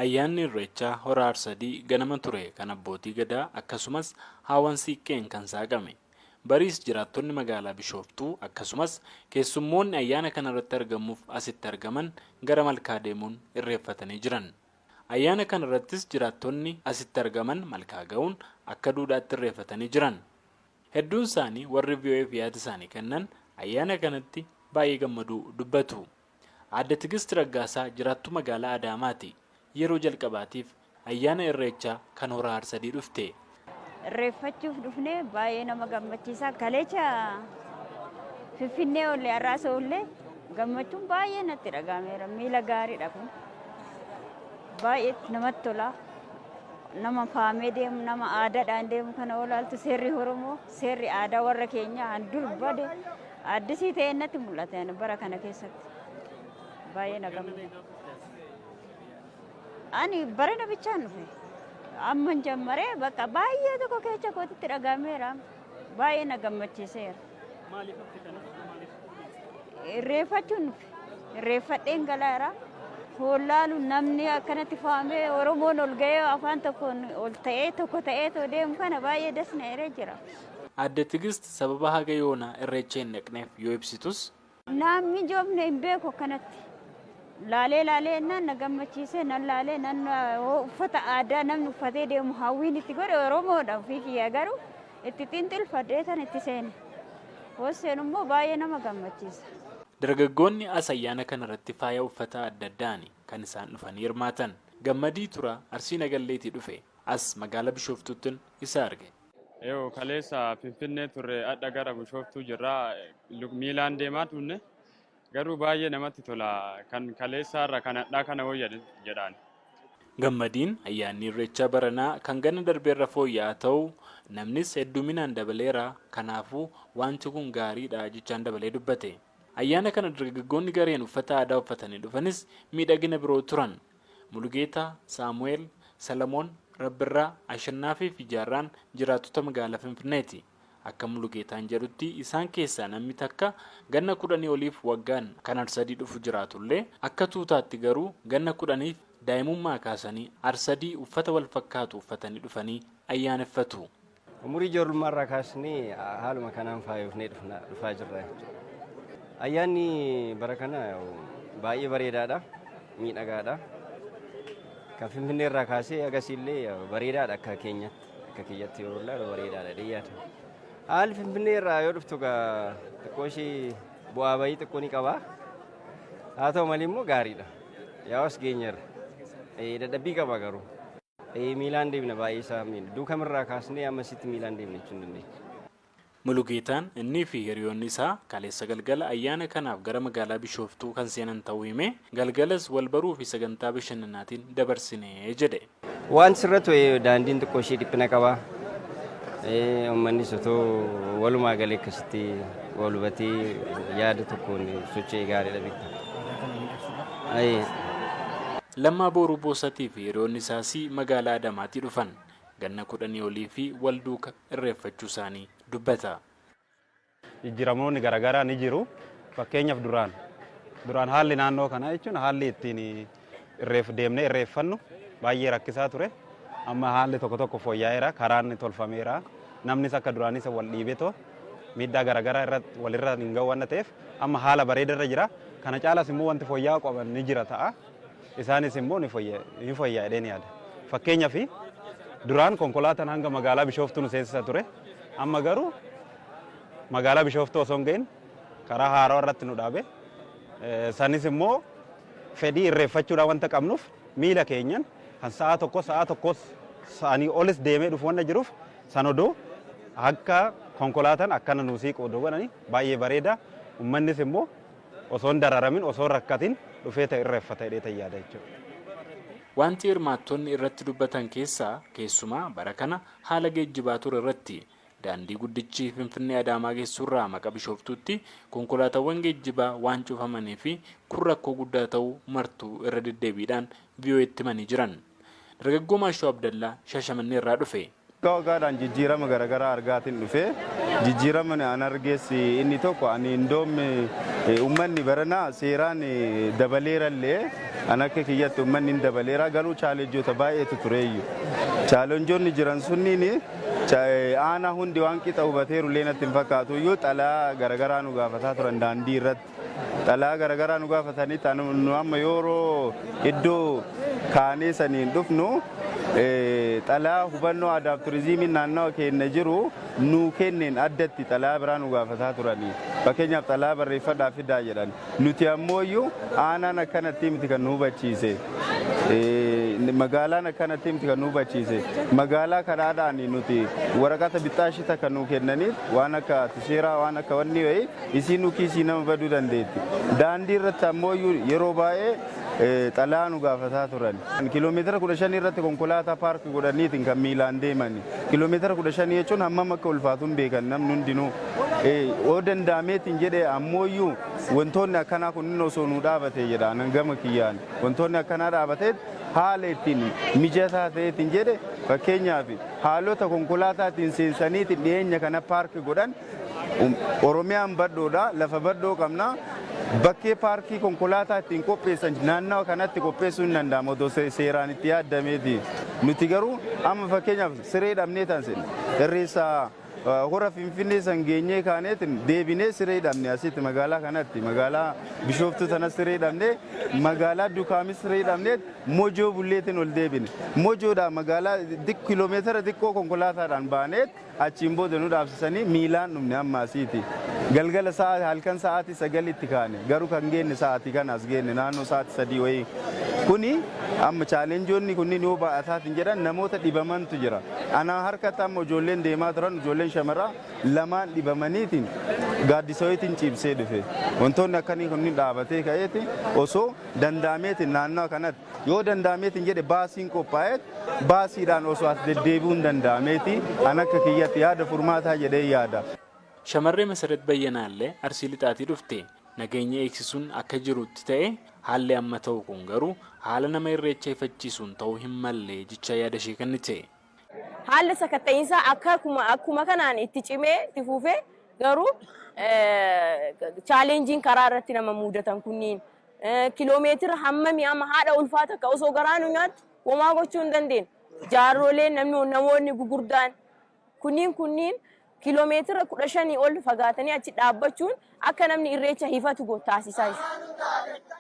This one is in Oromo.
Ayyaanni Irreechaa hora Arsadii ganama ture kan abbootii gadaa akkasumas haawwan siiqqeen kan saaqame. Bariis jiraattonni magaalaa Bishooftuu akkasumas keessummoonni ayyaana kana irratti argamuuf asitti argaman gara malkaa deemuun irreeffatanii jiran. Ayyaana kana irrattis jiraattonni asitti argaman malkaa ga'uun akka duudhaatti irreeffatanii jiran. Hedduun isaanii warri VOA'f yaada isaanii kennan ayyaana kanatti baay'ee gammaduu dubbatu. Aadde Tigist Raggaasaa jiraattuu magaalaa Adaamaati. Yeroo jalqabaatiif ayyaana Irreechaa kan hora Arsadii dhufte. Irreeffachuuf dhufnee baay'ee nama gammachiisa. Kalecha Finfinnee ollee Arraasa ollee gammachuun baay'ee natti dhagahameera. Miila gaariidha kun. Baay'ee namatti tola. Nama faamee deemu, nama aadaadhaan deemu kana olaaltu seerri Oromoo, seerri aadaa warra keenyaa dur bade addisii ta'e natti mul'ata bara kana keessatti. Baay'ee na gammachiisa. Ani barana bichaan dhufe amman jammaree bakka baay'ee tokko keessa kootitti dhagahameera. Baay'ee na gammachiiseera. Irreeffachuun dhufe irreeffadheen galaara. Hollaalu namni akkanatti faamee Oromoon ol ga'ee afaan tokkoon ol ta'ee tokko ta'ee too deemu kana baay'ee dasneeree jira. Aadde Tigist sababa haga yoonaa irreecha hin dhaqneef yoo ibsitus. Namni joobne hin beeku akkanatti. Laalee na gammachiisee nan laalee nan uffata aadaa namni uffatee deemu hawwiin itti godhe Oromoodha ofii kiyya garuu itti xinxilfadhee tan itti seene. Hosseen immoo baay'ee nama gammachiisa. Dargaggoonni as ayyaana kana irratti faaya uffata adda addaani kan isaan dhufanii hirmaatan. Gammadii Turaa Arsii Nagalleetii dhufe as magaalaa Bishooftuutti isa arge. Kaleessa Finfinnee turre adda gara Bishooftuu jirraa miilaan deemaa turne. Garuu baay'ee namatti tola kan kaleessaarra kan hadhaa kana wayyan jedhaan. Gammadiin ayyaanni Irreechaa baranaa kan ganna darbeerra fooyya'aa ta'u namnis hedduminaan dabaleera kanaafuu wanti kun gaariidha jechaan dabalee dubbate. Ayyaana kana dargaggoonni gareen uffata aadaa uffatanii dhufanis miidhagina biroo turan. Mulugeetaa, Saamu'eel, Salamoon, Rabbirraa, Ashannaa fi Fijaarraan jiraattota magaalaa Finfinneeti. Akka Mulugeetaan jedhutti isaan keessaa namni takka ganna 10 oliif waggaan kan Arsadii dhufu jiraatullee akka tuutaatti garuu ganna 10 daa'imummaa kaasanii Arsadii uffata wal fakkaatu uffatanii dhufanii ayyaaneffatu. Umurii ijoollummaarraa kaasnee haaluma kanaan faayofnee dhufaa jirra. Ayyaanni bara kana baay'ee bareedaadha, miidhagaadha. Kan Finfinneerraa kaasee agasiillee bareedaadha akka keenyatti, akka kiyyatti yeroo ilaalu bareedaadha dhiyaata. Haalli Finfinneerraa yoo dhuftu xiqqoo ishee bu'aa bayii xiqqoo ni qaba. Haa ta'u malee immoo gaariidha. Yaa'us geenyerra. Dadhabbii qaba garuu. Miilaan deemna baay'ee isaa duukamirraa kaasnee ammasitti miilaan deemna jechuun dandeenya. Mulugeetaan innii fi hiriyoonni isaa kaleessa galgala ayyaana kanaaf gara magaalaa Bishooftuu kan seenan ta'uu himee galgalas wal baruu fi sagantaa bashannanaatiin dabarsinee jedhe. Waan sirratti daandiin xiqqoo ishee dhiphina qaba. Uummannis otoo walumaa galee akkasitti wal hubatee yaada tokkoon socho'ee gaariidha beekama. Lammaa Booruu Boosatii fi hiriyoonni isaas magaalaa Adamaatii dhufan ganna 10 olii fi wal duuka irreeffachuu isaanii dubbata. Jijjiiramoonni garaagaraa ni jiru. Fakkeenyaaf duraan haalli naannoo kanaa jechuun haalli ittiin deemnee irreeffannu baay'ee rakkisaa ture. Amma haalli tokko fooyya'eera, karaan tolfameera. Namnis akka duraanis wal dhiibetoo miidhaa garaagaraa walirra hin ga'u waan ta'eef amma haala bareedaarra jira. Kana caalaas immoo wanti fooyya'aa qaban ni jira ta'a. Isaanis immoo ni fooyya'edhee ni yaada. Fakkeenyaaf duraan konkolaataan hanga magaalaa Bishooftuu nu seensisa ture. Amma garuu magaalaa Bishooftuu osoo hin gahin karaa haaraa irratti nu dhaabe. Sanis immoo fedhii irreeffachuudhaan wanta qabnuuf miila keenyan kan sa'a tokkos sa'anii olis deemee dhufu wanta jiruuf san odoo akka konkolaataan akkana nu siiqu odoo godhanii baay'ee bareeda. Uummannis immoo osoo hin dararamin osoo hin rakkatin dhufee ta'e irreeffata jedhee yaada jechuudha. Wanti hirmaattonni irratti dubbatan keessaa keessumaa bara kana haala geejjibaa ture irratti daandii guddichi Finfinnee Adaamaa geessurraa Maqa Bishooftuutti konkolaataawwan geejjibaa waan cufamanii fi kun rakkoo guddaa ta'uu martuu irra deddeebiidhaan VOA'tti himanii jiran. Dargaggoo Maashoo Abdallaa Shaashamannee irraa dhufe Waggaadhaan jijjiirama garaagaraa argaatiin dhufee jijjiirama an argeessi inni tokko ani indoom uummanni baranaa seeraan dabaleerallee an akka kiyyatti uummanni hin dabaleera garuu chaalenjoota baay'eetu tureeyyu. Chaalenjoonni jiran sunniin aanaa hundi waan qixa hubateeru leenatti hin fakkaatu iyyuu xalaa garaagaraa nu gaafataa turan daandii irratti. Xalaa garaagaraa nu gaafatanii nu amma yeroo iddoo kaanee saniin dhufnu xalaa hubannoo aadaaf turizimiin naannawa keenya jiru nu kenneen addatti xalaa biraa nu gaafataa turanii. Fakkeenyaaf xalaa barreeffadhaa fidaa jedhan. Nuti ammoo iyyuu aanaan akkanatti miti kan nu hubachiise. Magaalaan akkanatti miti kan nu hubachiise. Magaalaa kanaadhaan nuti waraqata bixxaashita kan nu kennaniif waan akka tisheeraa waan akka wanni wayii isiin nu kiisii nama baduu dandeetti. Daandii irratti ammoo yeroo baay'ee xalaa nu gaafataa turan. Kiiloomeetira 15 irratti konkolaataa paarkii godhaniitiin kan miilaan deemani. Kiiloomeetira 15 jechuun hammam akka ulfaatuun beekan namni hundinuu. Oo danda'ameetiin jedhee ammooyyuu wantoonni akkanaa kunniin osoo nu dhaabate jedha gama kiyyaan. Wantoonni akkanaa dhaabateet haala ittiin mijataa ta'eetiin jedhe fakkeenyaaf haalota konkolaataatiin seensaniitiin dhiyeenya kana paarkii godhan Oromiyaan baddoodha lafa baddoo qabna. Bakkee paarkii konkolaataa ittiin qopheessan naannawa kanatti qopheessuu hin danda'amu otoo seeraan itti yaadameeti. Nuti garuu amma fakkeenyaaf siree dhabnee taasise irreessa hora Finfinnee san geenyee kaaneetiin deebinee siree dhabne asitti magaalaa kanatti magaalaa Bishooftuu tanas siree dhabnee magaalaa Dukaamis siree dhabnee Mojoo Bulleetiin ol deebine. Mojoodhaa magaalaa kiiloomeetira xiqqoo konkolaataadhaan baaneet achiin booda nu dhaabsisanii miilaan dhumne amma asiiti. Galgala halkan sa'aatii 9 kaane garuu kan geenne sa'aatii kanas geenne naannoo sa'aatii 3 wayii. Kuni amma chaalenjoonni kunniin yoo baay'ataatiin jedhan namoota dhibamantu jira. Ana harkatti amma ijoolleen deemaa turan ijoolleen shamaraa lamaan dhibamaniitiin gaaddisawiitiin ciibsee dhufe. Wantoonni akkanii kunniin dhaabatee ka'eeti osoo danda'ameetiin naannoo kanatti yoo danda'ameetiin jedhe baasiin qophaa'eet baasiidhaan osoo as deddeebi'uun danda'ameeti an akka kiyyatti yaada furmaataa jedhee yaada. Shamarree Masarat Bayyanaallee Arsii Lixaatii dhufte nageenya eegsisuun akka jirutti ta'e haalli amma ta'u kun garuu haala nama irreecha ifachiisuun ta'uu hin malle jecha yaada ishee kennite. Haalli sakatta'insaa akkuma kanaan itti cimee itti fufee garuu chaalenjiin karaa irratti nama mudatan kunniin kiiloomeetira hammamii amma haadha ulfaata akka osoo garaa nu nyaattu homaa gochuu hin dandeenye. Jaarroleen namoonni gugurdaan kunniin kiiloomeetira 15 ol fagaatanii achi dhaabbachuun akka namni irreecha hifatu taasisaa jira.